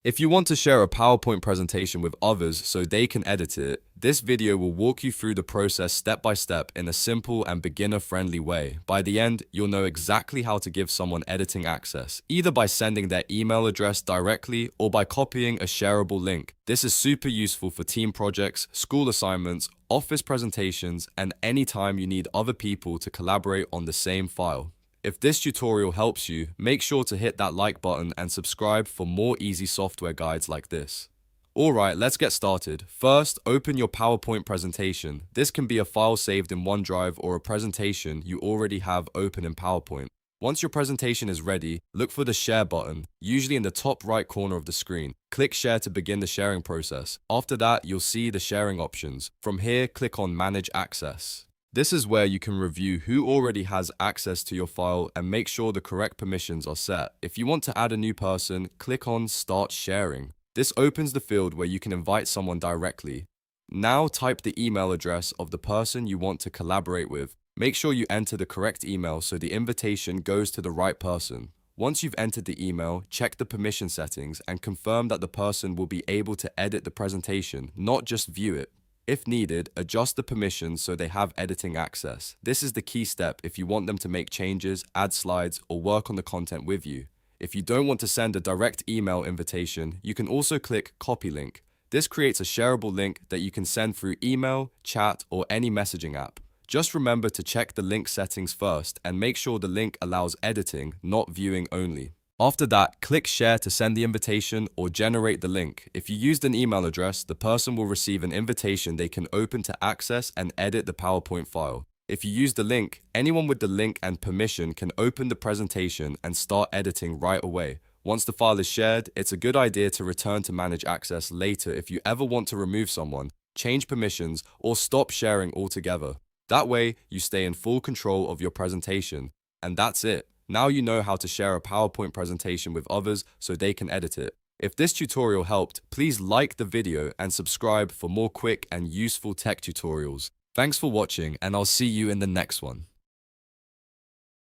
If you want to share a PowerPoint presentation with others so they can edit it, this video will walk you through the process step by step in a simple and beginner-friendly way. By the end, you'll know exactly how to give someone editing access, either by sending their email address directly or by copying a shareable link. This is super useful for team projects, school assignments, office presentations, and anytime you need other people to collaborate on the same file. If this tutorial helps you, make sure to hit that like button and subscribe for more easy software guides like this. Alright, let's get started. First, open your PowerPoint presentation. This can be a file saved in OneDrive or a presentation you already have open in PowerPoint. Once your presentation is ready, look for the Share button, usually in the top right corner of the screen. Click Share to begin the sharing process. After that, you'll see the sharing options. From here, click on Manage Access. This is where you can review who already has access to your file and make sure the correct permissions are set. If you want to add a new person, click on Start Sharing. This opens the field where you can invite someone directly. Now type the email address of the person you want to collaborate with. Make sure you enter the correct email so the invitation goes to the right person. Once you've entered the email, check the permission settings and confirm that the person will be able to edit the presentation, not just view it. If needed, adjust the permissions so they have editing access. This is the key step if you want them to make changes, add slides, or work on the content with you. If you don't want to send a direct email invitation, you can also click Copy Link. This creates a shareable link that you can send through email, chat, or any messaging app. Just remember to check the link settings first and make sure the link allows editing, not viewing only. After that, click Share to send the invitation or generate the link. If you used an email address, the person will receive an invitation they can open to access and edit the PowerPoint file. If you use the link, anyone with the link and permission can open the presentation and start editing right away. Once the file is shared, it's a good idea to return to Manage Access later if you ever want to remove someone, change permissions, or stop sharing altogether. That way, you stay in full control of your presentation. And that's it. Now you know how to share a PowerPoint presentation with others so they can edit it. If this tutorial helped, please like the video and subscribe for more quick and useful tech tutorials. Thanks for watching, and I'll see you in the next one.